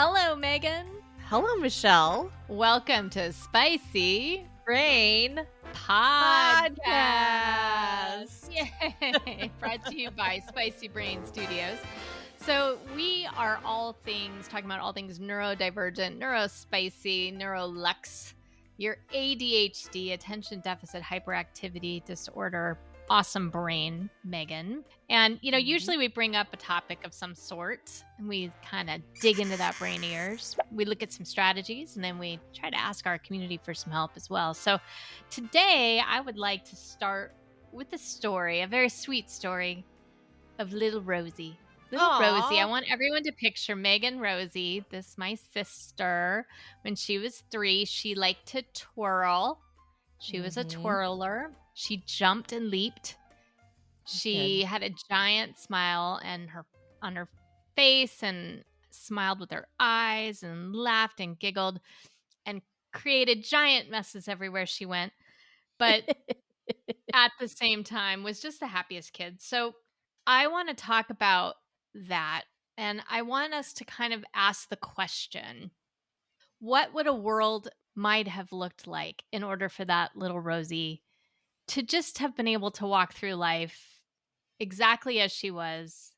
Hello, Megan. Hello, Michelle. Welcome to Spicy Brain Podcast. Podcast. Yay! Brought to you by Spicy Brain Studios. So we are talking about all things neurodivergent, neurospicy, neurolux, your ADHD, attention deficit hyperactivity disorder, awesome brain, Megan. And, usually we bring up a topic of some sort and we kind of dig into that brain of yours. We look at some strategies and then we try to ask our community for some help as well. So today I would like to start with a story, a very sweet story of little Rosie. Rosie, I want everyone to picture Megan Rosie, this my sister. When she was 3, she liked to twirl. She was a twirler. She jumped and leaped. She had a giant smile on her face and smiled with her eyes and laughed and giggled and created giant messes everywhere she went. But at the same time was just the happiest kid. So I want to talk about that. And I want us to kind of ask the question, what would a world might have looked like in order for that little Rosie to just have been able to walk through life exactly as she was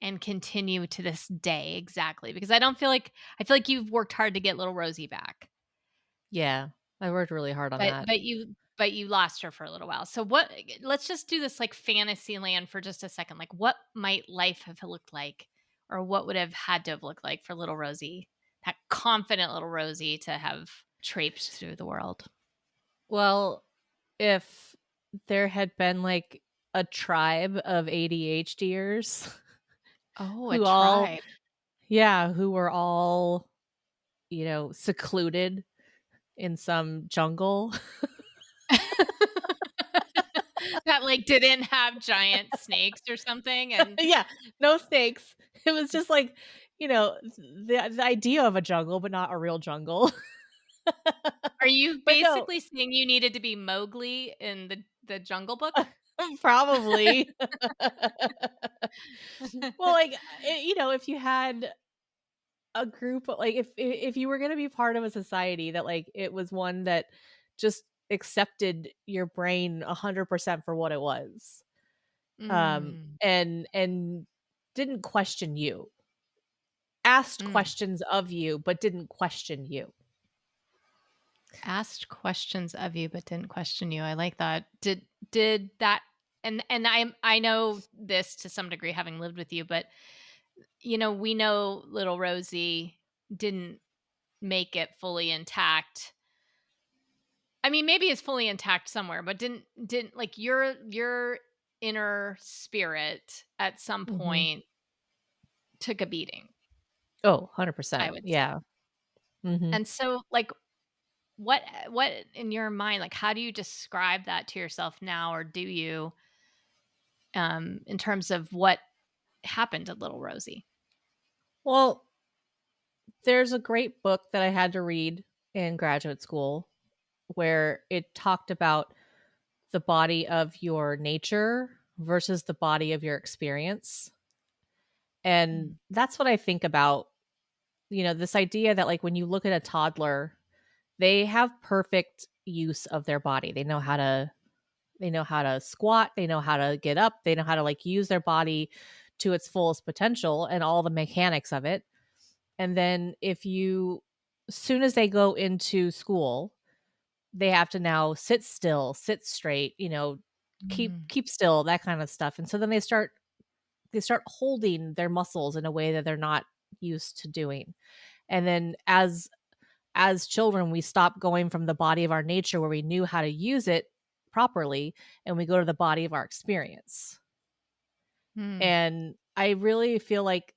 and continue to this day exactly? Because I feel like you've worked hard to get little Rosie back. Yeah, I worked really hard on that. But you lost her for a little while. So let's just do this like fantasy land for just a second. Like, what might life have looked like, or what would have had to have looked like for little Rosie, that confident little Rosie, to have traipsed through the world? Well, if there had been like a tribe of ADHDers Oh, who were all, secluded in some jungle. That like didn't have giant snakes or something. And Yeah, no snakes. It was just like, the idea of a jungle, but not a real jungle. are you But no, basically saying you needed to be Mowgli in the Jungle Book? probably. Well, like, if you had a group, like if you were going to be part of a society that like it was one that just accepted your brain 100% for what it was, Mm. and didn't question you, asked Mm. questions of you, but didn't question you. Asked questions of you, but didn't question you. I like that. Did that? And I know this to some degree, having lived with you, but we know little Rosie didn't make it fully intact. I mean, maybe it's fully intact somewhere, but didn't like your inner spirit at some Mhm. point took a beating, Oh, I 100%. would say. Yeah. Mhm. And so, like, what in your mind, like, how do you describe that to yourself now, or do you, in terms of what happened to little Rosie? Well, there's a great book that I had to read in graduate school where it talked about the body of your nature versus the body of your experience. And Mm. that's what I think about, this idea that like when you look at a toddler, they have perfect use of their body. They know how to squat, they know how to get up, they know how to like use their body to its fullest potential and all the mechanics of it. And then as soon as they go into school, they have to now sit still, sit straight, keep Mm. keep still, that kind of stuff. And so then they start holding their muscles in a way that they're not used to doing. And then as children, we stop going from the body of our nature where we knew how to use it properly, and we go to the body of our experience. Mm. And I really feel like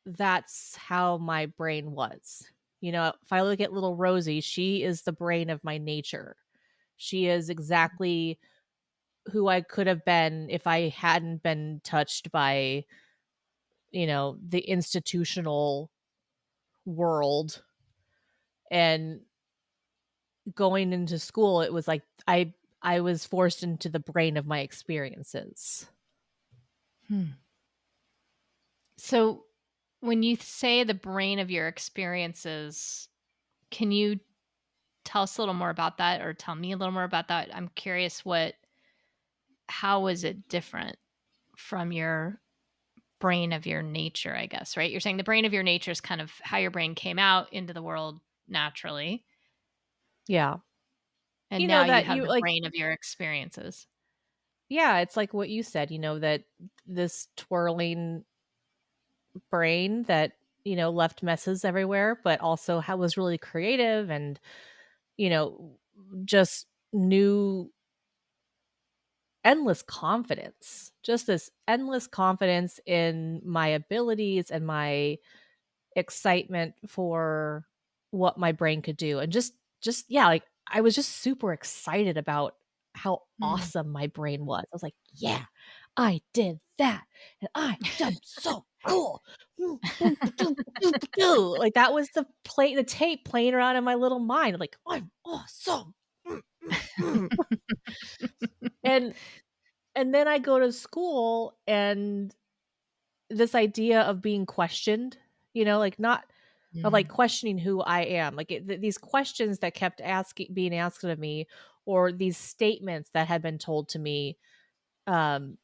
that's how my brain was. If I look at little Rosie, she is the brain of my nature. She is exactly who I could have been if I hadn't been touched by, the institutional world. And going into school, it was like I was forced into the brain of my experiences. Hmm. So When you say the brain of your experiences, can you tell us a little more about that or tell me a little more about that? I'm curious how was it different from your brain of your nature, I guess, right? You're saying the brain of your nature is kind of how your brain came out into the world naturally, Yeah. and You know now you that have you the like brain of your experiences. yeah, it's like what you said, that this twirling brain that, left messes everywhere, but also how was really creative and, you know, just knew endless confidence. Just this endless confidence in my abilities and my excitement for what my brain could do. And just yeah, like I was just super excited about how Mm. awesome my brain was. I was like, "Yeah, I did that, and I'm so cool." Like that was the tape playing around in my little mind, like, "I'm awesome." Mm, mm, mm. And and then I go to school and this idea of being questioned, like not of like Mm, questioning who I am, like these questions that kept asking being asked of me, or these statements that had been told to me, um,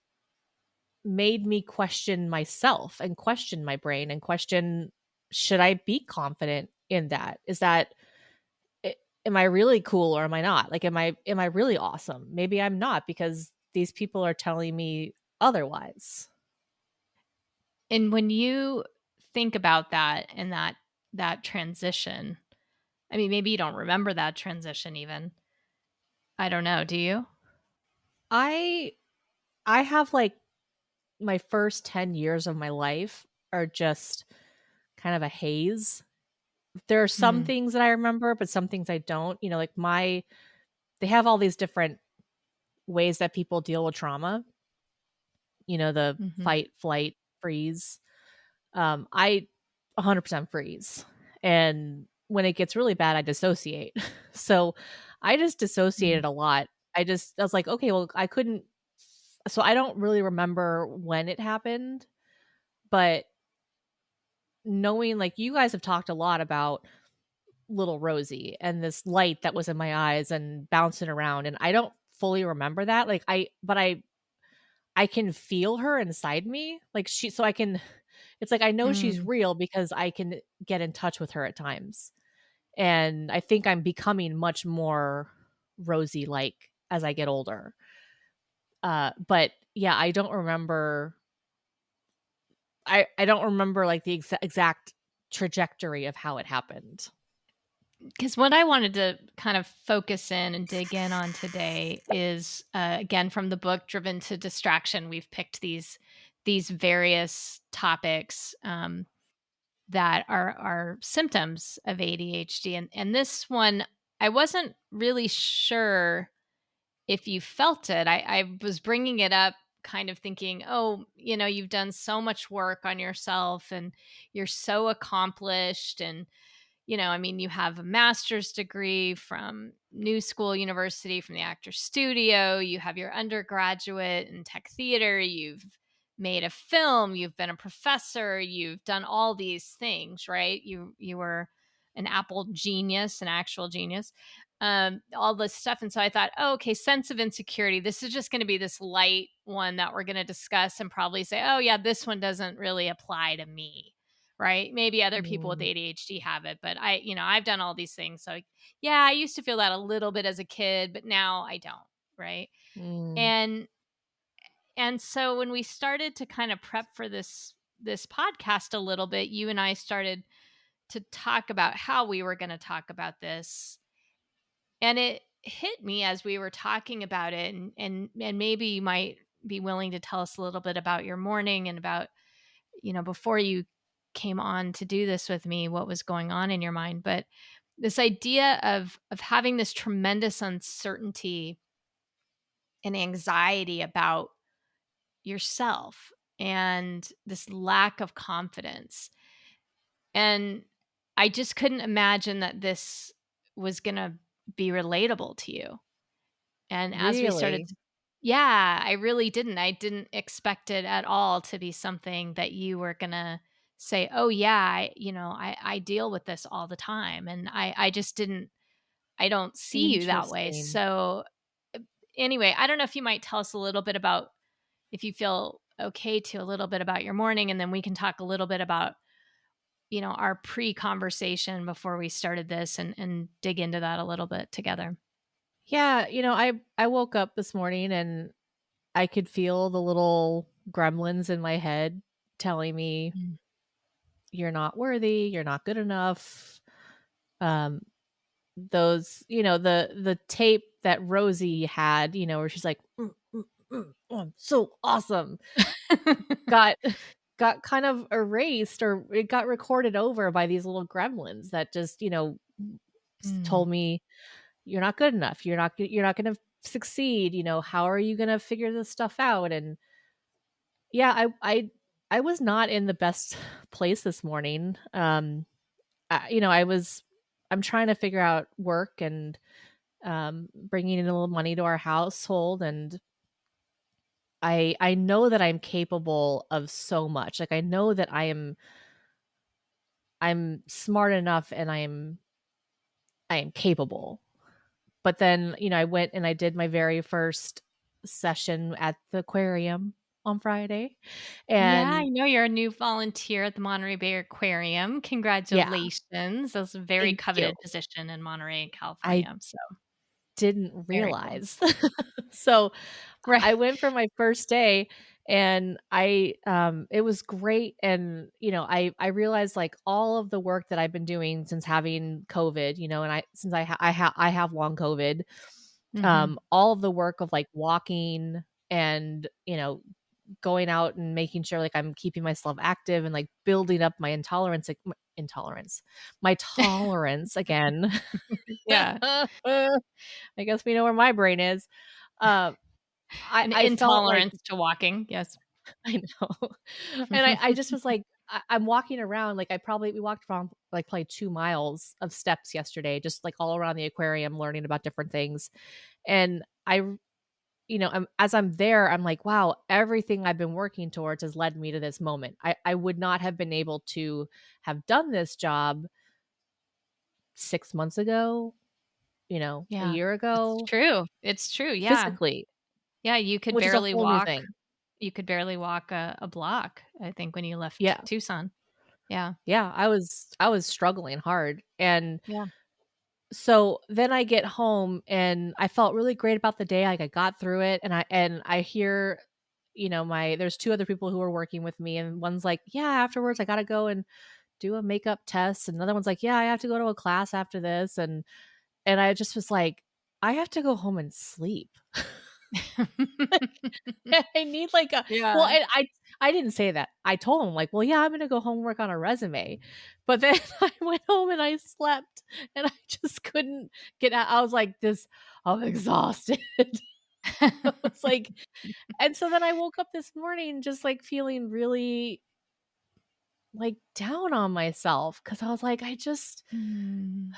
made me question myself and question my brain and question, should I be confident in that? Is that I- am I really cool or am I not? Like, am I really awesome? Maybe I'm not because these people are telling me otherwise. and when you think about that and that transition, I mean, maybe you don't remember that transition even. I don't know, do you? I I have like my first 10 years of my life are just kind of a haze. There are some Mm, things that I remember, but some things I don't. Like they have all these different ways that people deal with trauma, the mhm, fight, flight, freeze. I 100% freeze. And when it gets really bad, I dissociate. So I just mm. dissociated a lot. I was like, okay, well, I couldn't. So I don't really remember when it happened, but knowing like you guys have talked a lot about little Rosie and this light that was in my eyes and bouncing around, and I don't fully remember that. Like I can feel her inside me. Like so I can it's like I know she's Mm. real because I can get in touch with her at times. And I think I'm becoming much more Rosie like as I get older. But yeah, I don't remember like the exact trajectory of how it happened. 'Cause what I wanted to kind of focus in and dig in on today is, again, from the book Driven to Distraction, we've picked these various topics, that are symptoms of ADHD, and this one, I wasn't really sure if you felt it. I was bringing it up kind of thinking, "Oh, you've done so much work on yourself, and you're so accomplished, and I mean, you have a master's degree from New School University from the Actors Studio. You have your undergraduate in tech theater. You've made a film. You've been a professor. You've done all these things, right? You were an Apple genius, an actual genius, all this stuff. And so I thought, oh, okay, sense of insecurity. This is just going to be this light one that we're going to discuss and probably say, oh, yeah, this one doesn't really apply to me, right? Maybe other people with Mm, ADHD have it, but I've done all these things. So, yeah, I used to feel that a little bit as a kid, but now I don't, right? mm. And and so when we started to kind of prep for this podcast a little bit, you and I started to talk about how we were going to talk about this. And it hit me as we were talking about it, and maybe you might be willing to tell us a little bit about your morning and about, before you came on to do this with me, what was going on in your mind. But this idea of having this tremendous uncertainty and anxiety about yourself and this lack of confidence. And I just couldn't imagine that this was going to be relatable to you. And as we started Really? to yeah, I really didn't. I didn't expect it at all to be something that you were gonna say, "Oh yeah, I deal with this all the time." And I just didn't I don't see you that way. Interesting. So uh, anyway, I don't know if you might tell us a little bit about, if you feel okay to, a little bit about your morning, and then we can talk a little bit about, our pre-conversation before we started this, and dig into that a little bit together. Yeah, I woke up this morning and I could feel the little gremlins in my head telling me, Mm. "You're not worthy, you're not good enough." Um, those, the tape that Rosie had, where she's like, oh, I'm so awesome, got got kind of erased, or it got recorded over by these little gremlins that just, Mm. told me, "You're not good enough. You're not gonna succeed. How are you gonna figure this stuff out?" And yeah, I was not in the best place this morning. I'm trying to figure out work and bringing in a little money to our household, and I know that I'm capable of so much. Like, I know that I'm smart enough, and I am capable. But then, I went and I did my very first session at the aquarium on Friday. Yeah, I And know you're a new volunteer at the Monterey Bay Aquarium. yeah, Congratulations. That's a very thank you. coveted position in Monterey, I California. So didn't very cool. realize. So, Right. I went for my first day, and it was great. And, I realized, like, all of the work that I've been doing since having COVID, and I have long COVID, Hmm. all of the work of, like, walking and, going out and making sure, like, I'm keeping myself active and, like, building up my intolerance, like, my tolerance again. Yeah. I guess we know where my brain is. Uh, I An I felt like intolerance to walking. Yes. I know. And I just was like, I'm walking around, like, we walked around, like, probably 2 miles of steps yesterday, just, like, all around the aquarium learning about different things. And as I'm there, I'm like, "Wow, everything I've been working towards has led me to this moment." I would not have been able to have done this job 6 months ago, a Yeah. year It's ago, true. It's true. Yeah. physically, Yeah, which is a whole new thing. you could barely walk a block, I think, when you left Yeah. Tucson. Yeah. Yeah, I was struggling hard. And Yeah. so then I get home and I felt really great about the day. Like, I got through it, and I hear, my there's 2 other people who are working with me, and one's like, "Yeah, afterwards I gotta go and do a makeup test." And another one's like, "Yeah, I have to go to a class after this." And I just was like, "I have to go home and sleep." I need, like, a well, Yeah. and I didn't say that. I told him, like, "Well, yeah, I'm gonna go home and work on a resume." But then I went home and I slept, and I just couldn't get out. I was like, "This I'm exhausted." I was like, and so then I woke up this morning just, like, feeling really, like, down on myself, because I was like, "I just Mm.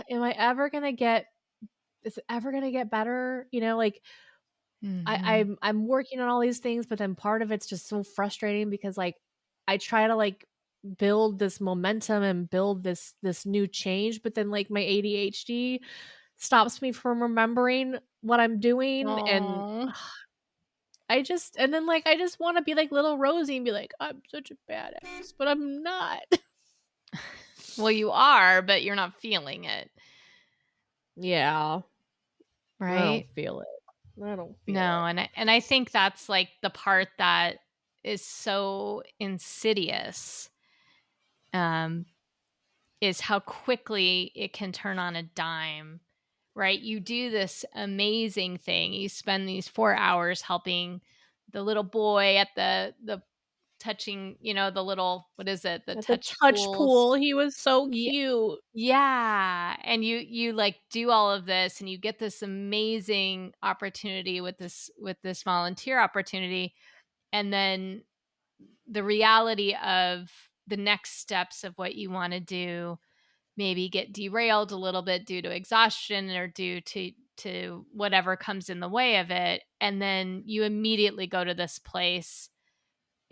am I ever gonna get is it ever gonna get better?" Like, Mhm. I'm working on all these things, but then part of it's just so frustrating because, like, I try to, like, build this momentum and build this new change, but then, like, my ADHD stops me from remembering what I'm doing. And Aw. I just wanna be like little Rosie and be like, "I'm such a badass," but I'm not. Well, you are, but you're not feeling it, Yeah, I don't right? feel it. I don't feel No, it. and I think that's, like, the part that is so insidious, um, is how quickly it can turn on a dime, right? You do this amazing thing. You spend these 4 hours helping the little boy at the touching, the little, what is it? The At the touch touch pools. pool, he was so Ye cute. Yeah, and you, like, do all of this, and you get this amazing opportunity with this volunteer opportunity, and then the reality of the next steps of what you wanna do maybe get derailed a little bit due to exhaustion or due to whatever comes in the way of it, and then you immediately go to this place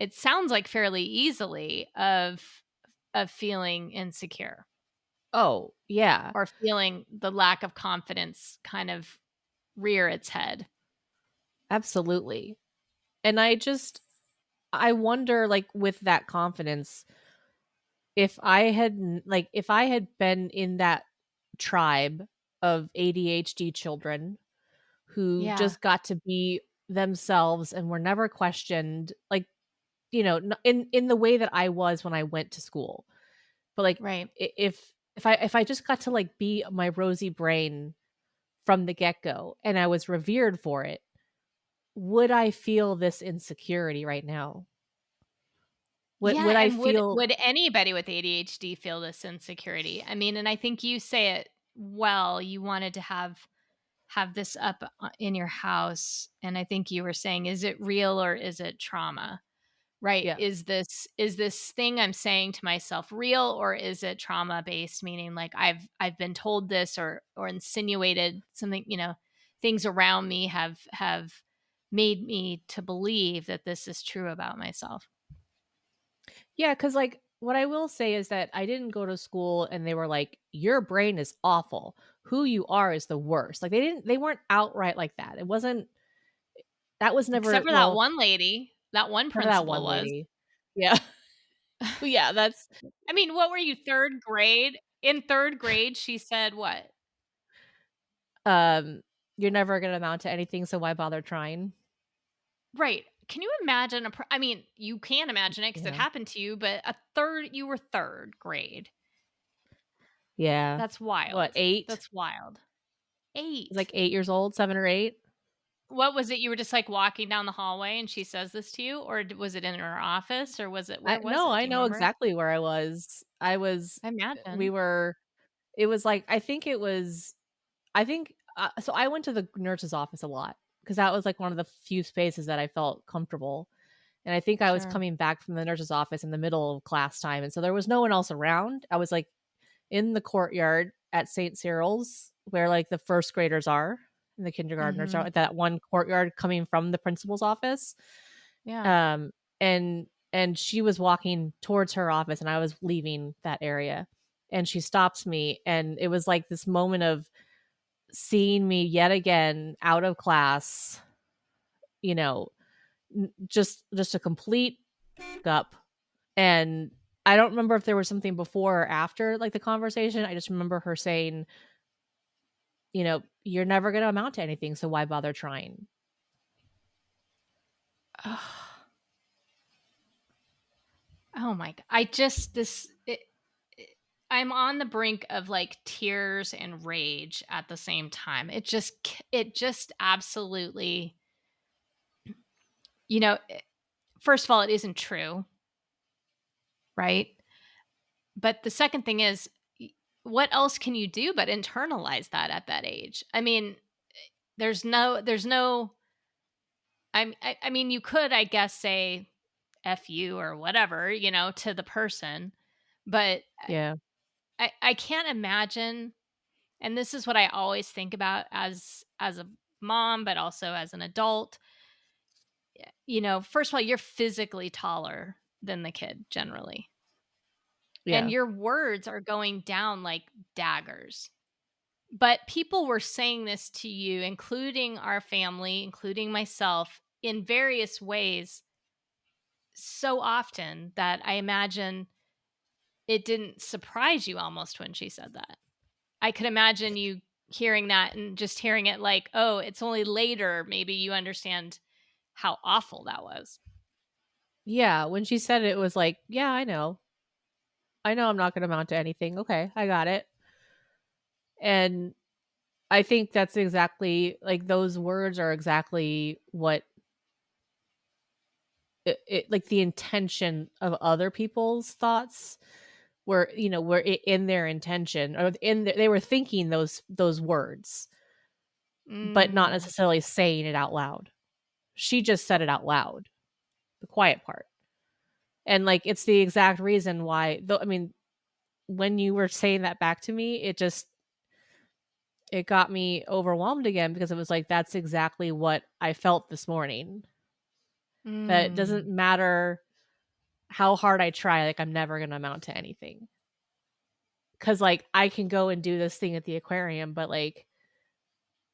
it sounds like fairly easily of feeling insecure Oh, yeah, or feeling the lack of confidence kind of rear its head. absolutely. And I wonder, like, with that confidence, if I had been in that tribe of ADHD children who Yeah, just got to be themselves and were never questioned, like, in the way that I was when I went to school. But, like, right. if I just got to, like, be my rosy brain from the get-go and I was revered for it, would I feel this insecurity right now? Yeah, Would I and feel would anybody with ADHD feel this insecurity? I mean, and I think you say it well, you wanted to have this up in your house, and I think you were saying, is it real or is it trauma? Right? Yeah. Is this thing I'm saying to myself real or is it trauma based? Meaning like I've been told this or insinuated something, things around me have made me to believe that this is true about myself. Yeah, because, like, what I will say is that I didn't go to school and they were like, "Your brain is awful. Who you are is the worst." Like, they weren't outright like that. It wasn't that was never Except for that well, one lady, that one for that principal one was. lady. Yeah. Yeah, that's I mean, what were you, 3rd grade? In 3rd grade, she said what? um, "You're never gonna amount to anything, so why bother trying?" Right. Can you imagine I mean, you can imagine it because it Yeah. happened to you, but you were 3rd grade. Yeah. That's What, wild. 8? That's wild. I was, like, 8. 8 years old, 7 or 8? What was it? You were just, like, walking down the hallway and she says this to you? Or was it in her office? Or where was it? I Do you know remember? exactly where I was. I We imagine. were it was, like, I think so I went to the nurse's office a lot because that was, like, one of the few spaces that I felt comfortable, and I think I was Sure. coming back from the nurse's office in the middle of class time, and so there was no one else around. I was, like, in the courtyard at St. Cyril's where, like, the first graders are and the kindergartners are Mhm. at that one courtyard coming from the principal's office, Yeah. um, and she was walking towards her office, and I was leaving that area, and she stops me, and it was, like, this moment of seeing me yet again out of class, you know, just a complete up. And I don't remember if there was something before or after, like, the conversation. I just remember her saying, "You're never gonna amount to anything, so why bother trying?" Oh my g I just it I'm on the brink of, like, tears and rage at the same time. It just absolutely you know, eh, first of all, it isn't true, right? But the second thing is, what else can you do but internalize that at that age? I mean, there's no I mean, you could, I guess, say "F you" or whatever, to the person, but Yeah, I can't imagine, and this is what I always think about as a mom, but also as an adult. First of all, you're physically taller than the kid generally, and yeah, your words are going down like daggers. But people were saying this to you, including our family, including myself, in various ways so often that I imagine it didn't surprise you almost when she said that. I could imagine you hearing that and just hearing it like, "Oh, it's only later maybe you understand how awful that was." yeah, when she said it, it was like, "Yeah, I know I'm not gonna amount to anything. Okay, I got it." And I think that's exactly like, those words are exactly what like, the intention of other people's thoughts were in their intention, or they were thinking those words, but not Mm, necessarily saying it out loud. She just said it out loud, the quiet part. And, like, it's the exact reason why though I mean, when you were saying that back to me, it got me overwhelmed again because it was like, that's exactly what I felt this morning. That it doesn't mm. matter, how hard I try, like, I'm never gonna amount to anything. 'Cause, like, I can go and do this thing at the aquarium, but, like,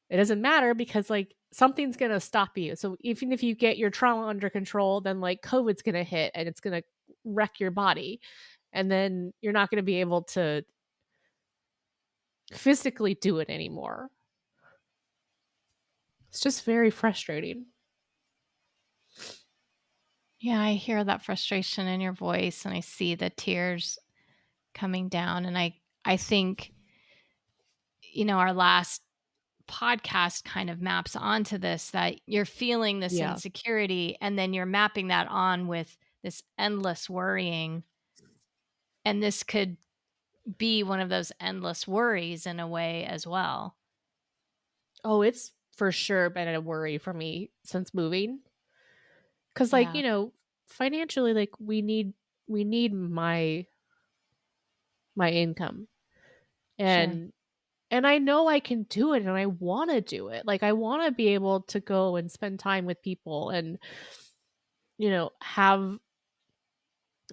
it doesn't matter because, like, something's gonna stop you. So even if you get your trauma under control, then, like, COVID's gonna hit and it's gonna wreck your body, and then you're not gonna be able to physically do it anymore. It's just very frustrating. Yeah, I hear that frustration in your voice and I see the tears coming down and I think our last podcast kind of maps onto this that you're feeling this Yeah. insecurity and then you're mapping that on with this endless worrying and this could be one of those endless worries in a way as well. Oh, it's for sure been a worry for me since moving. 'Cause, like, Yeah, financially, like, we need my income, sure. and I know I can do it, and I wanna do it. Like, I wanna be able to go and spend time with people and, have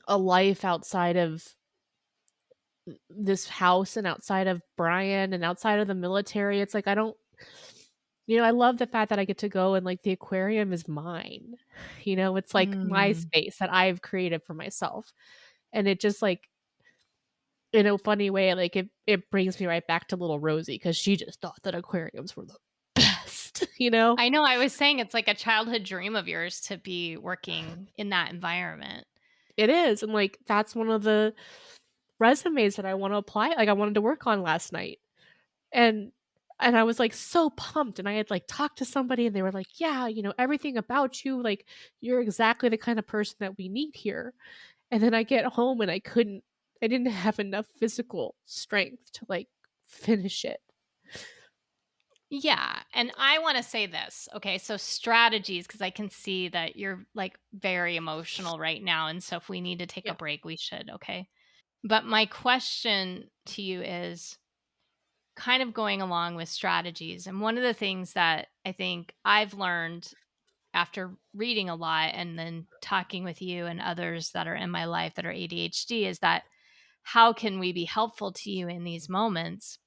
a life outside of this house and outside of Brian and outside of the military. It's like I don't I love the fact that I get to go and, like, the aquarium is mine. It's like my Mm. space that I've created for myself. And it just, like, in a funny way, like, it brings me right back to little Rosie because she just thought that aquariums were the best, you know? I know, I was saying it's like a childhood dream of yours to be working in that environment. It is, and, like, that's one of the resumes that I wanna apply like, I wanted to work on last night. And I was, like, so pumped, and I had, like, talked to somebody, and they were like, "Yeah, everything about you, like, you're exactly the kind of person that we need here." And then I get home, and I didn't have enough physical strength to, like, finish it. Yeah, and I wanna say this, okay, so strategies, because I can see that you're, like, very emotional right now, and so if we need to take a Yeah. break, we should, okay? But my question to you is kind of going along with strategies, and one of the things that I think I've learned after reading a lot and then talking with you and others that are in my life that are ADHD is that how can we be helpful to you in these moments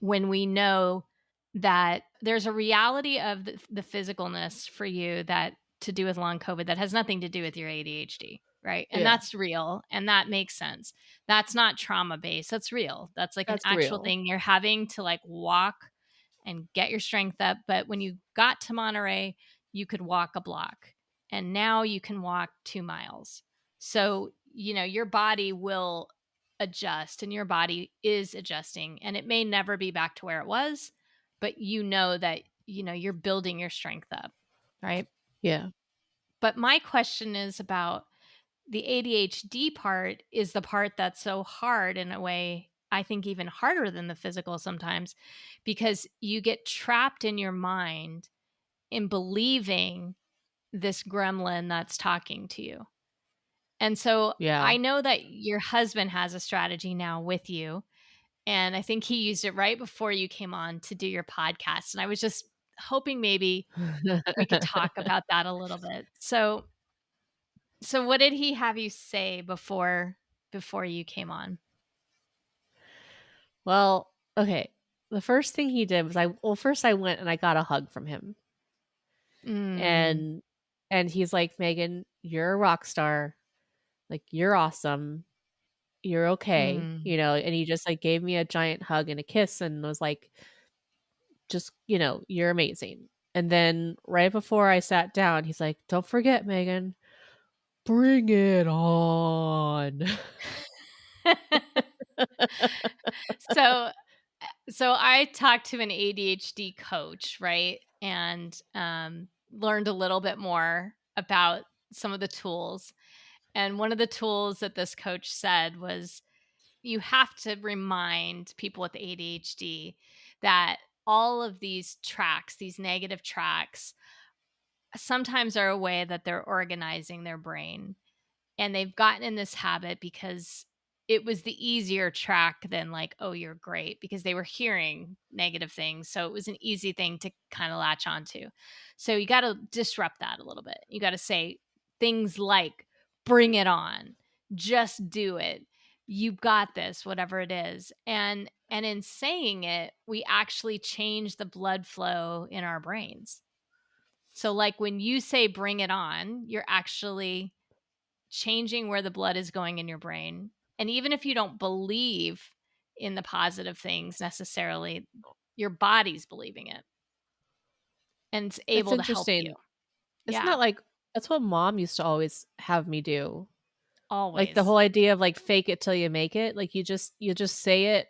when we know that there's a reality of the physicalness for you that to do with long COVID that has nothing to do with your ADHD, right? And Yeah. that's real and that makes sense. That's not trauma based. That's real. That's like an That's actual real. thing you're having to like walk and get your strength up. But when you got to Monterey, you could walk a block and now you can walk 2 miles. So, your body will adjust and your body is adjusting and it may never be back to where it was, but that, you're building your strength up, right? Yeah. But my question is about the ADHD part is the part that's so hard in a way, I think even harder than the physical sometimes, because you get trapped in your mind in believing this gremlin that's talking to you. And so Yeah. I know that your husband has a strategy now with you. And I think he used it right before you came on to do your podcast. And I was just hoping maybe we could talk about that a little bit. So what did he have you say before you came on? Well, okay. The first thing he did was first I went and I got a hug from him. Mm, And he's like, "Megan, you're a rock star. Like, you're awesome. You're okay." mm. And he just, like, gave me a giant hug and a kiss and was like, "Just, you're amazing." And then right before I sat down, he's like, "Don't forget, Megan, bring it on." So so I talked to an ADHD coach, right? And learned a little bit more about some of the tools. And one of the tools that this coach said was you have to remind people with ADHD that all of these tracks, these negative tracks, sometimes are a way that they're organizing their brain. And they've gotten in this habit because it was the easier track than like, oh, you're great, because they were hearing negative things. So it was an easy thing to kind of latch onto. So you got to disrupt that a little bit. You got to say things like, bring it on. Just do it. You got this, whatever it is. And in saying it, we actually change the blood flow in our brains. So like when you say bring it on, you're actually changing where the blood is going in your brain. And even if you don't believe in the positive things necessarily, your body's believing it and it's That's able to help you. interesting. Isn't Yeah, that like that's what mom used to always have me do? Like the always. whole idea of like fake it till you make it. Like you just say it,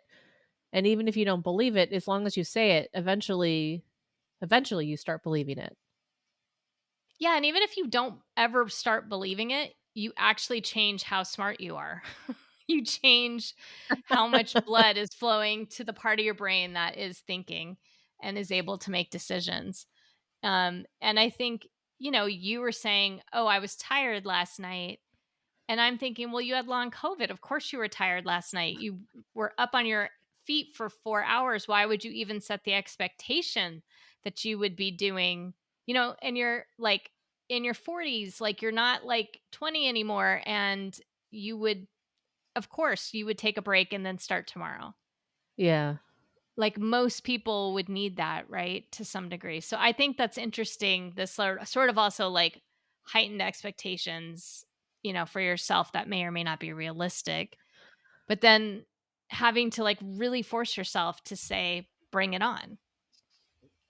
and even if you don't believe it, as long as you say it, eventually you start believing it. Yeah, and even if you don't ever start believing it, you actually change how smart you are. You change how much blood is flowing to the part of your brain that is thinking and is able to make decisions. And I think, you were saying, "Oh, I was tired last night." And I'm thinking, well, you had long COVID. Of course you were tired last night. You were up on your feet for 4 hours. Why would you even set the expectation that you would be doing, and you're like in your 40s, like you're not like 20 anymore. And you would, of course, you would take a break and then start tomorrow. Yeah. Like most people would need that, right? To some degree. So I think that's interesting. This sort of also like heightened expectations, for yourself that may or may not be realistic. But then having to like really force yourself to say, bring it on.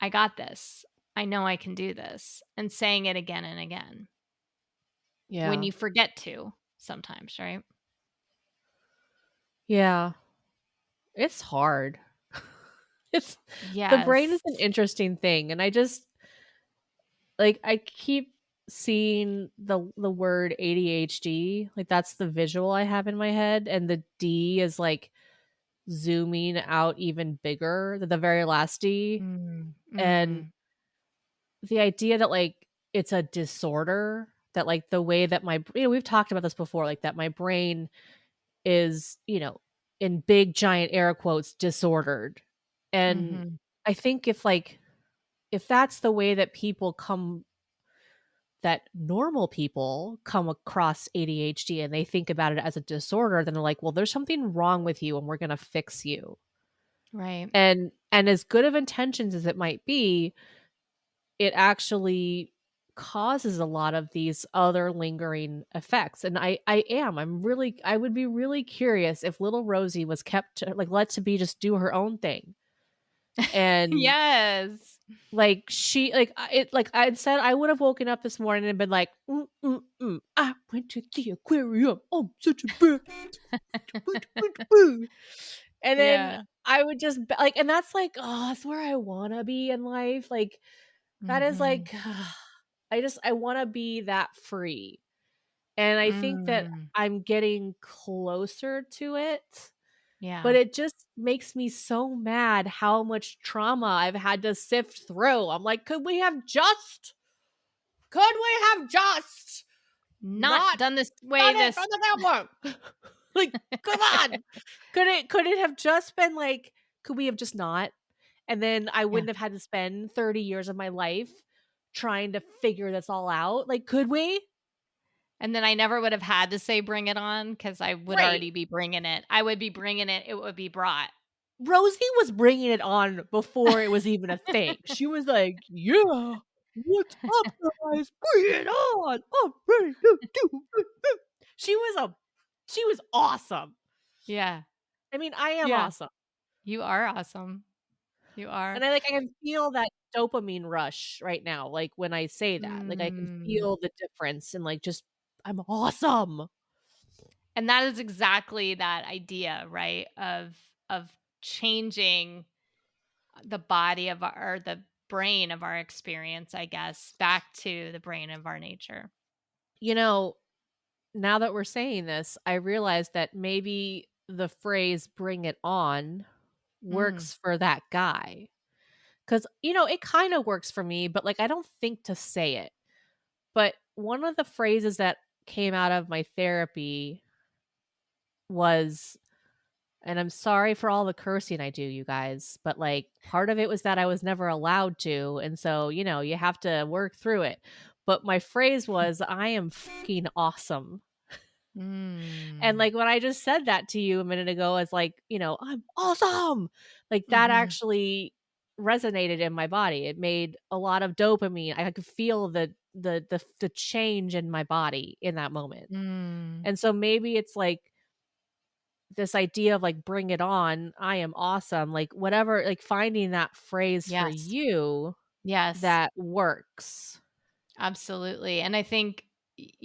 I got this. I know I can do this. And saying it again and again when Yeah. you forget to sometimes, right? Yeah. It's hard. It's the brain is Yes. an interesting thing, and I just like I keep seeing the word ADHD, like that's the visual I have in my head, and the D is like zooming out even bigger, the very last D, Mm, and mm, the idea that like it's a disorder, that like the way that we've talked about this before, like that my brain is, in big giant air quotes disordered. And mhm. I think if that's the way that normal people come across ADHD and they think about it as a disorder, then they're like, well, there's something wrong with you and we're going to fix you. Right. And as good of intentions as it might be, it actually causes a lot of these other lingering effects. And I would be really curious if little Rosie was kept like let to be just do her own thing. And Yes. like I'd said, I would have woken up this morning and been like, I went to the aquarium. I'm such a bird. And then Yeah. I would just like, and that's like, oh, that's where I want to be in life. Like, that is Mhm. like, I want to be that free. And I think that Mm. I'm getting closer to it, but Yeah. it just makes me so mad how much trauma I've had to sift through. I'm like, could we have just Not not done this way done it from this the get-go? Like, come on. Could it have just been like, could we have just not? And then I Yeah. wouldn't have had to spend 30 years of my life trying to figure this all out. Like, could we? And then I never would have had to say bring it on because I would Right. already be bringing it. I would be bringing it. It would be brought. Rosie was bringing it on before it was even a thing. She was like, "Yeah, what's up, guys? Bring it on! I'm ready to do it." She was awesome. Yeah. I mean, I am Yeah. awesome, You are awesome. You are. and I can feel that dopamine rush right now. Like when I say that, like I can Mm. feel the difference, and like just I'm awesome. And that is exactly that idea, right? Of changing the body of our or the brain of our experience, I guess, back to the brain of our nature. You know, now that we're saying this, I realize that maybe the phrase "bring it on" Mm. works for that guy. 'Cause, it kinda works for me, but, like, I don't think to say it. But one of the phrases that came out of my therapy was, and I'm sorry for all the cursing I do, you guys, but, like, part of it was that I was never allowed to, and so, you have to work through it. But my phrase was, "I am fucking awesome." And, Mm. like, when I just said that to you a minute ago, it's like, "I'm awesome!" Like, that Mhm. actually resonated in my body. It made a lot of dopamine. I could feel the change in my body in that moment. Mm. And so maybe it's, like, this idea of, like, "Bring it on, I am awesome," like, whatever, like, finding that phrase for Yes. you Yes. that works. Absolutely. And I think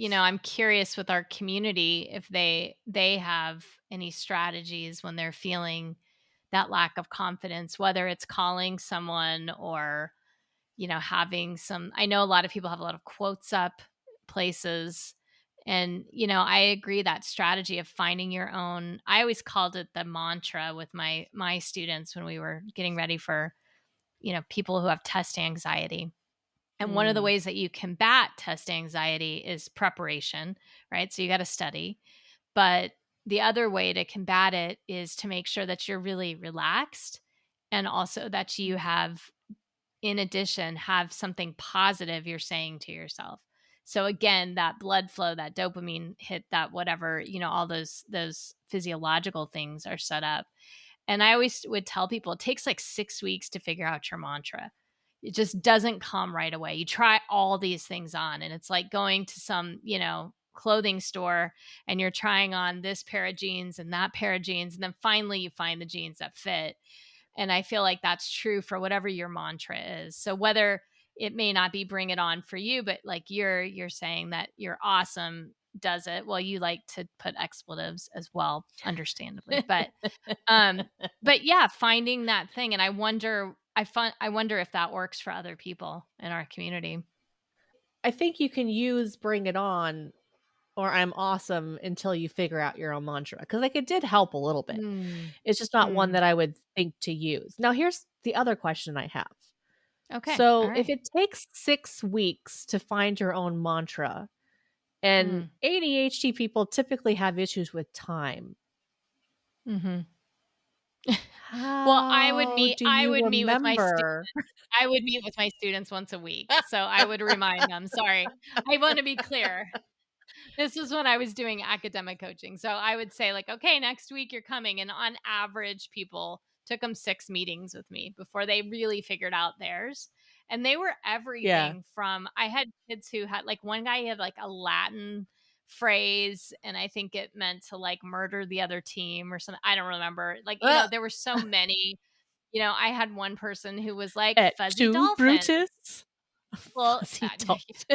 I'm curious with our community if they have any strategies when they're feeling that lack of confidence, whether it's calling someone or having some. I know a lot of people have a lot of quotes up places. And I agree that strategy of finding your own. I always called it the mantra with my students when we were getting ready for people who have test anxiety. And one of the Mm, ways that you combat test anxiety is preparation, right? So you got to study. But the other way to combat it is to make sure that you're really relaxed, and also that you have, in addition, have something positive you're saying to yourself. So again, that blood flow, that dopamine hit, that whatever, all those physiological things are set up. And I always would tell people it takes like 6 weeks to figure out your mantra. It just doesn't come right away. You try all these things on, and it's like going to some, clothing store, and you're trying on this pair of jeans and that pair of jeans. And then finally you find the jeans that fit. And I feel like that's true for whatever your mantra is. So whether it may not be bring it on for you, but like you're saying that you're awesome does it. Well, you like to put expletives as well, understandably. Um, but yeah, finding that thing, and I wonder if that works for other people in our community. I think you can use "Bring It On" or "I'm awesome" until you figure out your own mantra, because like, it did help a little bit. Mm. It's just not one Mm. that I would think to use. Now here's the other question I have. Okay. All So, if right. it takes 6 weeks to find your own mantra, and Mm. ADHD people typically have issues with time, Mhm. Well, how do I you would meet with my remember? I would meet with my students once a week. So I would remind them, sorry. I want to be clear. This was when I was doing academic coaching. So I would say, like, okay, next week you're coming. And on average, people took them 6 meetings with me before they really figured out theirs. And they were Yeah. everything from, I had kids who had, like, one guy, he had like a Latin phrase. And I think it meant to like murder the other team or something. I don't remember. Like, Uh, there were so many. I had one person who was like "Et fuzzy tu, dolphin. Brutus?" Well, Fuzzy dolphins.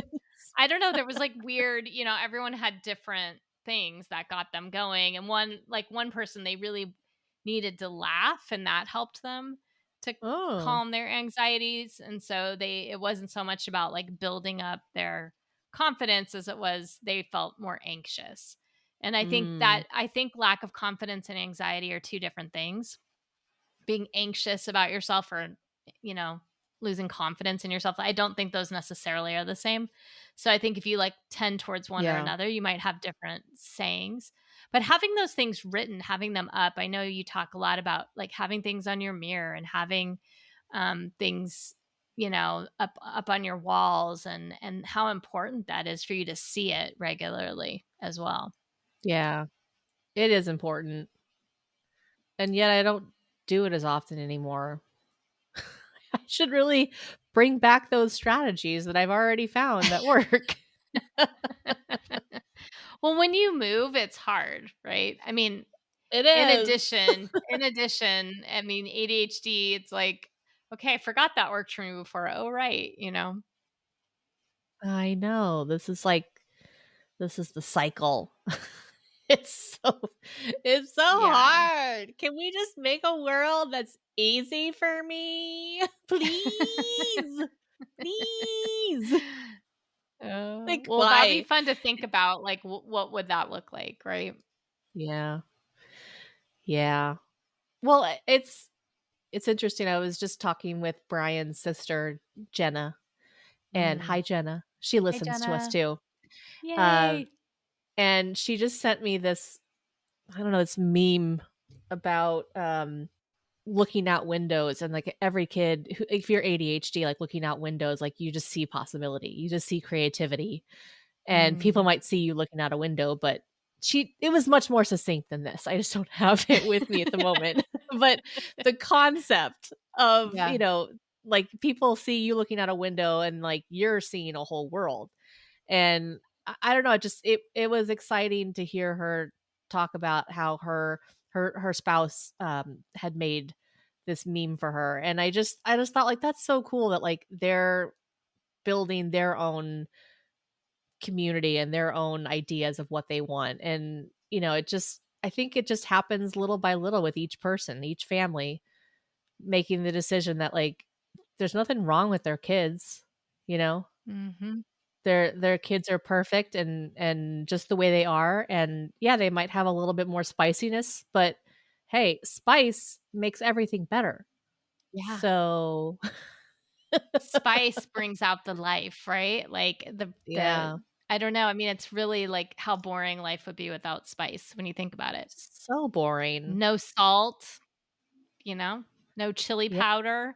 I don't know, there was, like, weird, everyone had different things that got them going, and one person, they really needed to laugh, and that helped them to Oh. calm their anxieties, and so it wasn't so much about, like, building up their confidence as it was they felt more anxious, and Mm. I think lack of confidence and anxiety are 2 different things. Being anxious about yourself, or you know losing confidence in yourself, I don't think those necessarily are the same. So I think if you like tend towards one or Yeah. another, you might have different sayings. But having those things written, having them up, I know you talk a lot about like having things on your mirror, and having things up on your walls, and how important that is for you to see it regularly as well. Yeah. It is important, and yet I don't do it as often anymore. I should really bring back those strategies that I've already found that work. Well, when you move, it's hard, right? I mean, It in is. addition in addition, I mean, ADHD, it's like, "Okay, I forgot that worked for me before. Oh, right," you know? I know. This is the cycle. It's so it's so Yeah. hard. Can we just make a world that's easy for me? Please. Please. Like, Well, that'd be why? fun to think about, like, what would that look like, right? Yeah. Yeah. Well, it's interesting. I was just talking with Brian's sister, Jenna, and Mm. hi, Jenna. She Hey, listens to us Jenna. too. Uh, Yay. and she just sent me this, I don't know, this meme about looking out windows, and like every kid who, if you're ADHD, like looking out windows, like you just see possibility, you just see creativity, and people Mm. might see you looking out a window, but it was much more succinct than this. I just don't have it with me at the moment. But the concept of, Yeah. like people see you looking out a window and like you're seeing a whole world. And I don't know, it was exciting to hear her talk about how her spouse had made this meme for her. And I just thought like that's so cool that like they're building their own community and their own ideas of what they want. And I think it just happens little by little with each person, each family making the decision that like there's nothing wrong with their kids, you know? Mm-hmm. Their kids are perfect and just the way they are, and yeah, they might have a little bit more spiciness, but hey, spice makes everything better. Yeah. So, Spice brings out the life, right? Like the yeah, I don't know. I mean, it's really like how boring life would be without spice when you think about it. so boring. No salt, no chili Yeah, powder,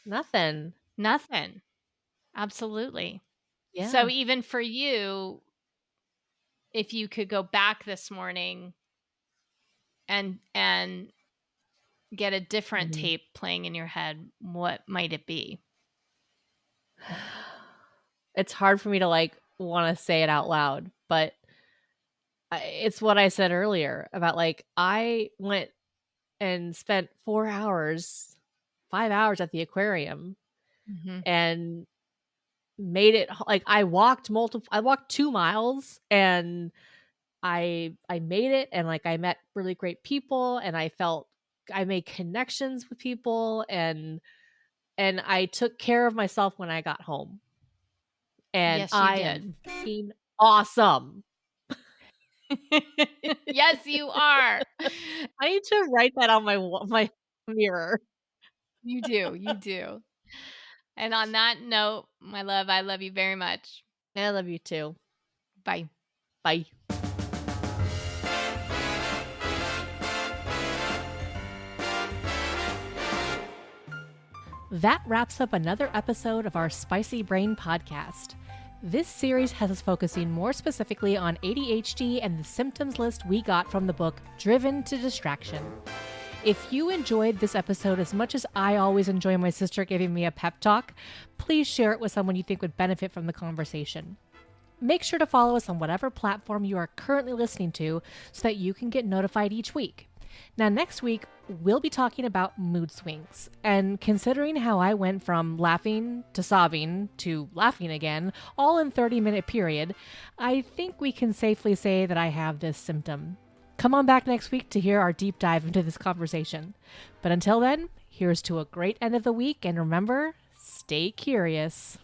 nothing. nothing. Absolutely. So Yeah. even for you, if you could go back this morning and get a different Mhm. tape playing in your head, what might it be? It's hard for me to like want to say it out loud, but it's what I said earlier about like I went and spent 4 hours, 5 hours at the aquarium Mhm. and made it like I walked 2 miles and I made it, and like I met really great people and I made connections with people, and I took care of myself when I got home. And Yes, you I am did. freaking awesome. Yes, you are. I need to write that on my mirror. You do, you do. And on that note, my love, I love you very much. I love you too. Bye. Bye. That wraps up another episode of our Spicy Brain podcast. This series has us focusing more specifically on ADHD and the symptoms list we got from the book Driven to Distraction. If you enjoyed this episode as much as I always enjoy my sister giving me a pep talk, please share it with someone you think would benefit from the conversation. Make sure to follow us on whatever platform you are currently listening to so that you can get notified each week. Now, next week, we'll be talking about mood swings. And considering how I went from laughing to sobbing to laughing again, all in 30-minute period, I think we can safely say that I have this symptom. Come on back next week to hear our deep dive into this conversation. But until then, here's to a great end of the week, and remember, stay curious.